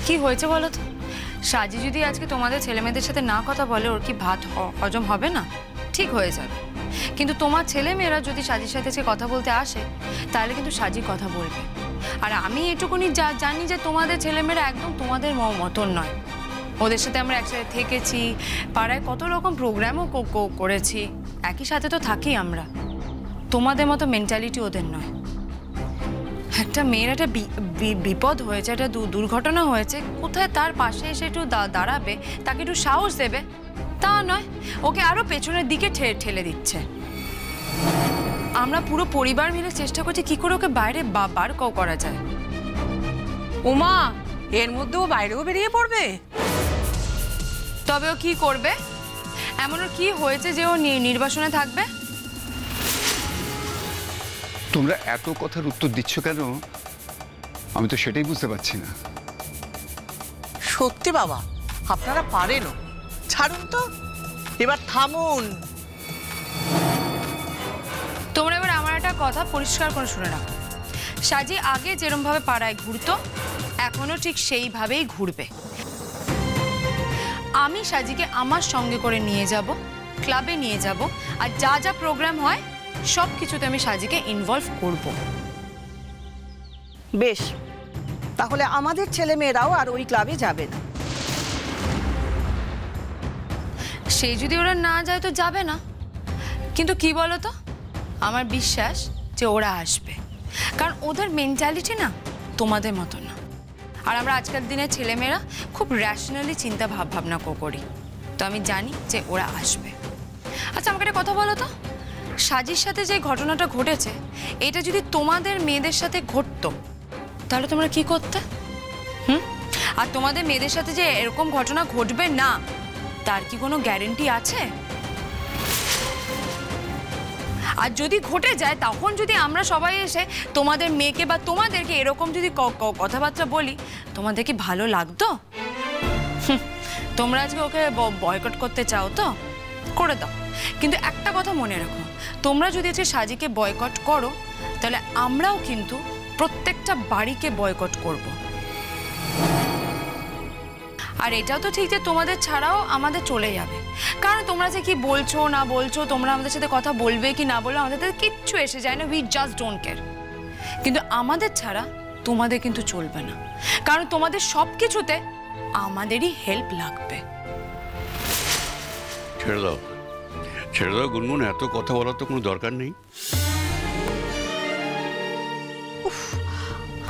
কি হয়েছে বলো তো? সাজি যদি আজকে তোমাদের ছেলেমেয়েদের সাথে না কথা বলে ওর কি ভাত হজম হবে না? ঠিক হয়ে যাবে। কিন্তু তোমার ছেলেমেয়েরা যদি সাজির সাথে আজকে কথা বলতে আসে তাহলে কিন্তু সাজি কথা বলবে। আর আমি এটুকুনি জানি যে তোমাদের ছেলেমেয়েরা একদম তোমাদের মতন নয়। ওদের সাথে আমরা একসাথে থেকেছি, পাড়ায় কত রকম প্রোগ্রামও করেছি, একই সাথে তো থাকি আমরা। তোমাদের মতো মেন্টালিটি ওদের নয়। একটা মেয়ের একটা বিপদ হয়েছে, একটা দুর্ঘটনা হয়েছে, কোথায় তার পাশে এসে একটু দাঁড়াবে, তাকে একটু সাহস দেবে, তা নয় ওকে আরো পেছনের দিকে ঠেলে দিচ্ছে। আমরা পুরো পরিবার মিলে চেষ্টা করছি কি করে ওকে বাইরে বার করা যায়। উমা, এর মধ্যে ও বাইরেও বেরিয়ে পড়বে? তবে ও কি করবে? এমন ওর কি হয়েছে যে ও নির্বাসনে থাকবে? তোমরা এত কথার উত্তর দিচ্ছ কেন আমি তো সেটাই বুঝতে পারছি না। সত্যি বাবা, আপনারা পারেনও। ছাড়ুন তো, এবার থামুন। তোমরা এবার আমার একটা কথা পরিষ্কার করে শুনে রাখো। সাজি আগে যেরকম ভাবে পাড়ায় ঘুরতো এখনো ঠিক সেইভাবেই ঘুরবে। আমি সাজিকে আমার সঙ্গে করে নিয়ে যাব, ক্লাবে নিয়ে যাব, আর যা যা প্রোগ্রাম হয় সব কিছুতে আমি সাজিকে ইনভলভ করব। বেশ, তাহলে আমাদের ছেলেমেয়েরাও আর ওই ক্লাবে যাবে না। সেই যদি ওরা না যায় তো যাবে না, কিন্তু কি বলো তো, আমার বিশ্বাস যে ওরা আসবে, কারণ ওদের মেন্টালিটি না তোমাদের মতো না। আর আমরা আজকাল দিনের ছেলেমেয়েরা খুব র্যাশনালি চিন্তা ভাবনা করি, তো আমি জানি যে ওরা আসবে। আচ্ছা আমাকে একটা কথা বলো তো, সাজির সাথে যে ঘটনাটা ঘটেছে এটা যদি তোমাদের মেয়েদের সাথে ঘটতো তাহলে তোমরা কি করতে? আর তোমাদের মেয়েদের সাথে যে এরকম ঘটনা ঘটবে না তার কি কোনো গ্যারেন্টি আছে? আর যদি ঘটে যায় তখন যদি আমরা সবাই এসে তোমাদের মেয়েকে বা তোমাদেরকে এরকম যদি কথাবার্তা বলি, তোমাদের কি ভালো লাগতো? তোমরা আজকে ওকে বয়কট করতে চাও তো করে দাও, কিন্তু একটা কথা মনে রাখো, তোমরা যদি আজকে সাজিকে বয়কট করো তাহলে আমরাও কিন্তু প্রত্যেকটা বাড়িকে বয়কট করব। আর এটাও তো ঠিক যে তোমাদের ছাড়াও আমাদের চলে যাবে, কারণ তোমরা যে কি বলছো না বলছো, তোমরা আমাদের সাথে কথা বলবে কি না বলবে আমাদের কিচ্ছু এসে যায় না, উই জাস্ট ডোন্ট কেয়ার। কিন্তু আমাদের ছাড়া তোমাদের কিন্তু চলবে না, কারণ তোমাদের সব কিছুতে আমাদেরই হেল্প লাগবে। ছেড়ে দাও, ছেড়ে দাও গুনগুন, এত কথা বলার তো কোনো দরকার নেই।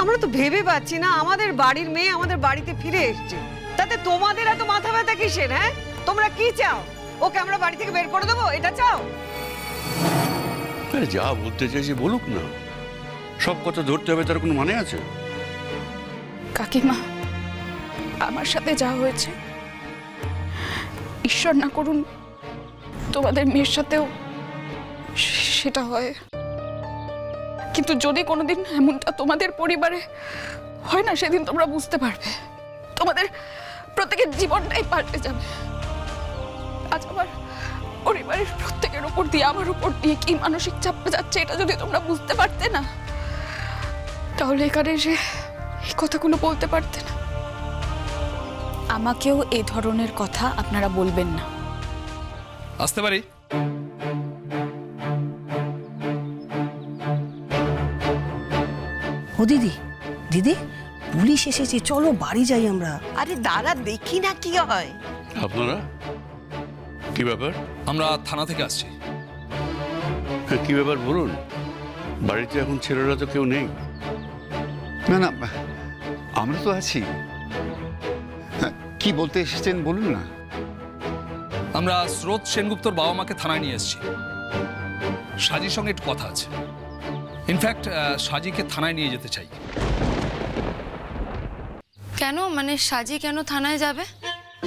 আমরা তো ভেবে পাচ্ছি না, আমাদের বাড়ির মেয়ে আমাদের বাড়িতে ফিরে এসছে, তাতে তোমাদের এত মাথা ব্যথা কিসের? হ্যাঁ, তোমরা কি চাও? ওকে আমরা বাড়ি থেকে বের করে দেবো, এটা চাও? যা বলতে চাইছে বলুক না, সব কথা ধরতে হবে তার কোনো মানে আছে? কাকিমা, আমার সাথে যা হয়েছে ঈশ্বর না করুন তোমাদের মেয়ের সাথেও সেটা হয়, কিন্তু যদি কোনোদিন এমনটা তোমাদের পরিবারে হয় না, সেদিন তোমরা বুঝতে পারবে তোমাদের প্রত্যেকের জীবনটাই পাল্টে যাবে। আজ আমার পরিবারের প্রত্যেকের উপর দিয়ে, আমার উপর দিয়ে কি মানসিক চাপ যাচ্ছে এটা যদি তোমরা বুঝতে পারতে না, তাহলে এখানে এসে এই কথাগুলো বলতে পারতে না। আমাকেও এই ধরনের কথা আপনারা বলবেন না। আসতে পারি? ও দিদি, দিদি পুলিশ এসেছে, চলো বাড়ি যাই আমরা। আরে দাঁড়া, দেখি না কি হয়। আপনারা কি ব্যাপার? আমরা থানা থেকে আসছি। কি ব্যাপার বলুন, বাড়িতে এখন ছেলেরা তো কেউ নেই। না না, আমরা তো আছি। কি বলতে এসেছেন বলুন না। আমরা স্রোত সেনগুপ্তর বাবা মাকে থানায় নিয়ে এসেছি, সাজির সঙ্গে একটু কথা আছে। ইনফ্যাক্ট সাজিকে থানায় নিয়ে যেতে চাই। কেন, মানে সাজি কেন থানায় যাবে?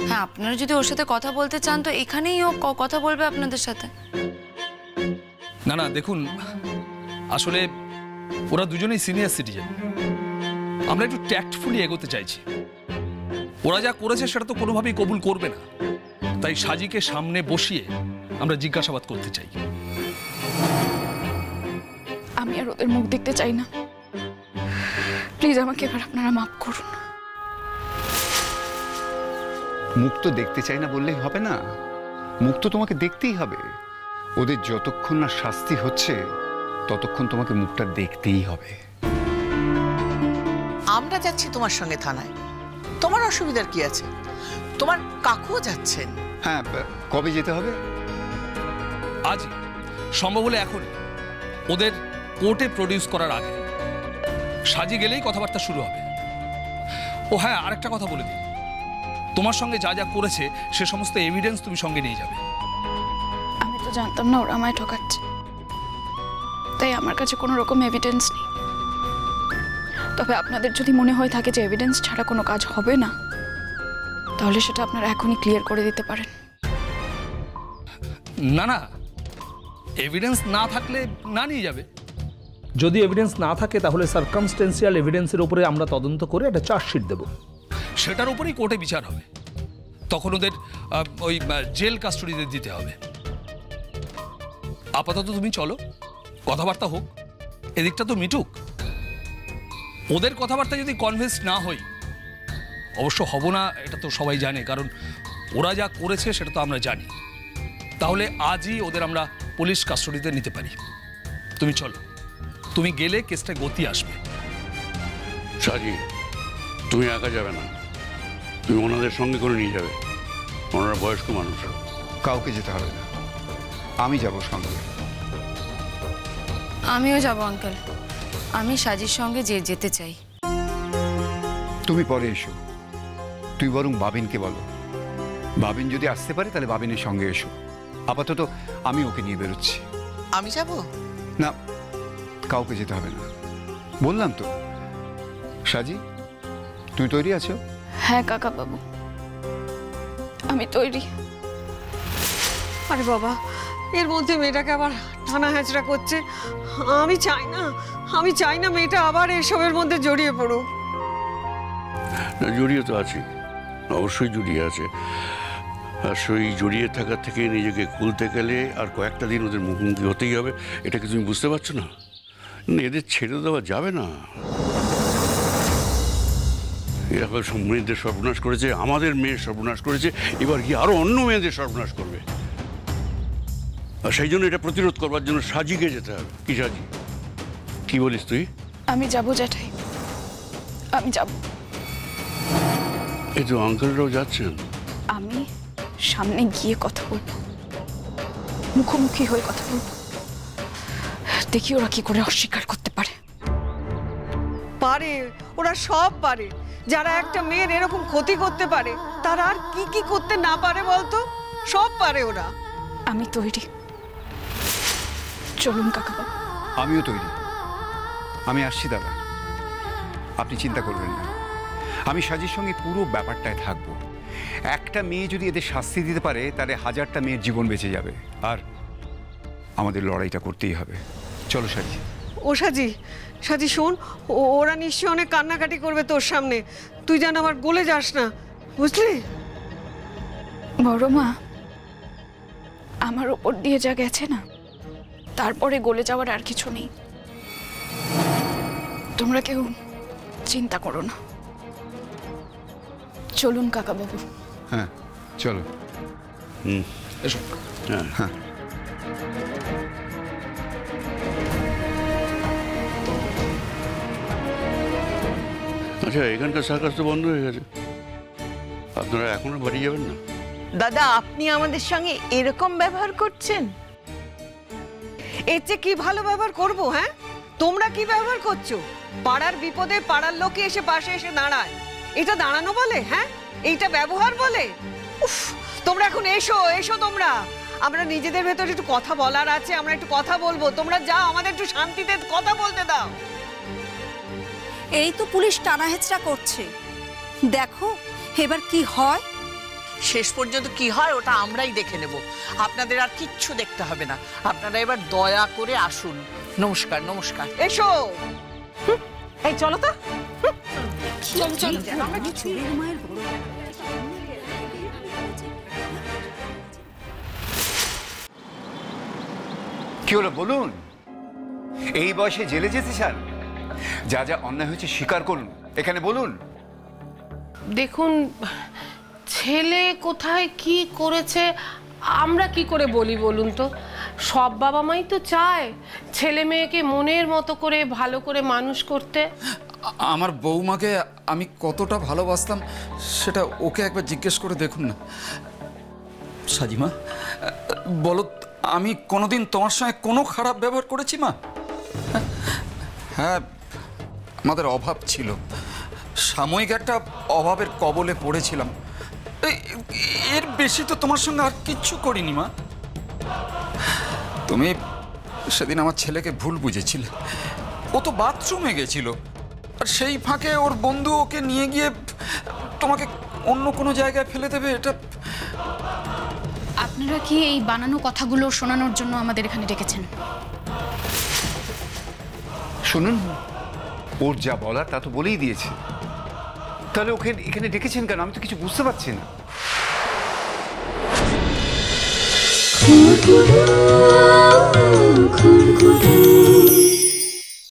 হ্যাঁ, আপনারা যদি ওর সাথে কথা বলতে চান তো এখানেই ও কথা বলবে আপনাদের সাথে। না না, দেখুন আসলে ওরা দুজনেই সিনিয়র সিটিজেন, আমরা একটু ট্যাক্টফুলি এগোতে চাইছি। ওরা যা করেছে সেটা তো কোনোভাবেই কবুল করবে না, তাই সাজিকে সামনে বসিয়ে আমরা জিজ্ঞাসাবাদ করতে চাই। আমি আর ওদের মুখ দেখতে চাই না, প্লিজ আমাকে এবার আপনারা মাফ করুন। মুখ তো দেখতে চাই না বললেই হবে না, মুখ তো তোমাকে দেখতেই হবে। ওদের যতক্ষণ না শাস্তি হচ্ছে ততক্ষণ তোমাকে মুখটা দেখতেই হবে। আমরা যাচ্ছি তোমার সঙ্গে থানায়, তোমার অসুবিধার কি আছে? তোমার কাকুও যাচ্ছেন। হ্যাঁ, কবে যেতে হবে? আজই, সম্ভব হলে এখনই, ওদের কোর্টে প্রডিউস করার আগে। সাজি গেলেই কথাবার্তা শুরু হবে। ও হ্যাঁ, আরেকটা কথা বলে দিই, তোমার সঙ্গে যা যা করেছে সে সমস্ত এভিডেন্স তুমি সঙ্গে নিয়ে যাবে। আমি তো জানতাম না ওরা আমায় ঠকাচ্ছে, তাই আমার কাছে কোনো রকম এভিডেন্স নেই। তবে আপনাদের যদি মনে হয় থাকে যে এভিডেন্স ছাড়া কোনো কাজ হবে না, তাহলে সেটা আপনারা এখনই ক্লিয়ার করে দিতে পারেন। না না, এভিডেন্স না থাকলে না নিয়ে যাবে। যদি এভিডেন্স না থাকে তাহলে সার্কামস্টেন্সিয়াল এভিডেন্সের উপরে আমরা তদন্ত করে একটা চার্জশিট দেব। সেটার উপরেই কোর্টে বিচার হবে। তখন ওদের ওই জেল কাস্টডিতে দিতে হবে। আপাতত তুমি চলো, কথাবার্তা হোক, এদিকটা তো মিটুক। ওদের কথাবার্তা যদি কনভিন্স না হই, অবশ্য হব না, এটা তো সবাই জানে, কারণ ওরা যা করেছে সেটা তো আমরা জানি, তাহলে আজই ওদের আমরা পুলিশ কাস্টডিতে নিতে পারি। তুমি চলো, তুমি গেলে কেসটা গতি আসবে। সাজি, তুমি একা যাবে না, তুমি ওনাদের সঙ্গে করে নিয়ে যাবে। ওনারা বয়স্ক মানুষ। কাউকে যেতে হবে না, আমি যাব সঙ্গে। আমিও যাব আঙ্কেল, আমি সাজির সঙ্গে যেতে চাই। তুমি পরে এসো, তুই বরং বাবিনকে বলো। বাবিন যদি আসতে পারে তাহলে বাবিনের সঙ্গে এসো। আপাতত আমি ওকে নিয়ে বেরোচ্ছি। আমি যাব না, কাউকে যেতে হবে না, বললাম তো। সাজি, তুমি তৈরি আছো? হ্যাঁ কাকা বাবু, আমি তৈরি। আরে বাবা, এর মধ্যে মেয়েটাকে আবার টানা হ্যাচড়া করছে। আমি চাই না মেয়েটা আবার এসবের মধ্যে জড়িয়ে পড়ুক। জড়িয়ে তো আছে, অবশ্যই জড়িয়ে আছে। আর সেই জড়িয়ে থাকার থেকে নিজেকে খুলতে গেলে আর কয়েকটা দিন ওদের মুখোমুখি হতেই হবে। এটা কি তুমি বুঝতে পারছো না? এদের ছেড়ে দেওয়া যাবে না। এরকম সব মেয়েদের সর্বনাশ করেছে, আমাদের মেয়ের সর্বনাশ করেছে, এবার গিয়ে আরো অন্য মেয়েদের সর্বনাশ করবে। আর সেই জন্য এটা প্রতিরোধ করবার জন্য সাজিকে যেতে হবে। কি সাজি, কি বলিস তুই? আমি যাবো জ্যাঠাই, আমি যাব। এই তো আঙ্কেলরাও যাচ্ছেন। আমি সামনে গিয়ে কথা বলবো, মুখোমুখি হয়ে কথা বলবো, দেখি ওরা কি করে অস্বীকার করতে পারে। পারে, ওরা সব পারে। যারা একটা মেয়ের এরকম ক্ষতি করতে পারে, তারা আর কি কি করতে না পারে বলতো? সব পারে ওরা। আমি তৈরি, চলুন কাকাবাবু। আমিও তৈরি, আমি আসছি দাদা, আপনি চিন্তা করবেন না। আমি সাজির সঙ্গে পুরো ব্যাপারটায় থাকবো। একটা মেয়ে যদি এদের শাস্তি দিতে পারে তাহলে হাজারটা মেয়ের জীবন বেঁচে যাবে। আর আমাদের লড়াইটা করতেই হবে। চলো সাজি। ও সাজি শোন, ওরা নিশ্চয়ই অনেক কান্নাকাটি করবে তোর সামনে। তুই যেন আবার গলে যাস না, বুঝলি? বড় মা, আমার ওপর দিয়ে যা গেছে না, তারপরে গলে যাওয়ার আর কিছু নেই। তোমরা কেউ চিন্তা করো না। চলুন কাকাবাবু। হ্যাঁ চলো। এসো। হ্যাঁ। আচ্ছা, এখানকার সার্কাস তো বন্ধ হয়ে গেছে, আপনারা এখনো বাড়ি যাবেন না? দাদা, আপনি আমাদের সঙ্গে এরকম ব্যবহার করছেন? এর চেয়ে কি ভালো ব্যবহার করবো? হ্যাঁ, তোমরা কি ব্যবহার করছো? পাড়ার বিপদে পাড়ার লোকে এসে পাশে এসে দাঁড়ায়, এটা দাঁড়ানো বলে? হ্যাঁ, এইটা ব্যবহার বলে? উফ, তোমরা এখন এসো তোমরা। আমরা নিজেদের ভেতরে একটু কথা বলার আছে, আমরা একটু কথা বলবো। তোমরা যাও, আমাদের একটু শান্তিতে কথা বলতে দাও। এই তো পুলিশ টানা হেচড়া করছে, দেখো এবার কি হয়। শেষ পর্যন্ত কি হয় ওটা আমরাই দেখে নেব, আপনাদের আর কিচ্ছু দেখতে হবে না। আপনারা এবার দয়া করে আসুন। নমস্কার। নমস্কার। এসো। এই চলো তো। কি হলো বলুন? এই বয়সে জেলে যেতে চান? যা অন্যায় হয়েছে স্বীকার করুন, এখানে বলুন। দেখুন, ছেলে কোথায় কি করেছে আমরা কি করে বলি বলুন তো? সব বাবা মাই তো চায় ছেলে মেয়েকে মনের মতো করে ভালো করে মানুষ করতে। আমার বৌমাকে আমি কতটা ভালোবাসতাম সেটা ওকে একবার জিজ্ঞেস করে দেখুন না। সাজিমা, বলো, আমি কোনোদিন তোমার সঙ্গে কোনো খারাপ ব্যবহার করেছি মা? হ্যাঁ, আমাদের অভাব ছিল, সাময়িক একটা অভাবের কবলে পড়েছিলাম, এর বেশি তো তোমার সঙ্গে আর কিচ্ছু করিনি মা। তুমি সেদিন আমার ছেলেকে ভুল বুঝেছিলে। ও তো বাথরুমে গেছিল, আর সেই ফাঁকে ওর বন্ধু ওকে নিয়ে গিয়ে তোমাকে অন্য কোনো জায়গায় ফেলে দেবে। এটা আপনারা কি এই বানানো কথাগুলো শোনানোর জন্য আমাদের এখানে ডেকেছেন? শুনুন, ওর যা বলার তা তো বলেই দিয়েছে, তাহলে ওকে এখানে ডেকেছেন কেন? আমি তো কিছু বুঝতে পারছি না।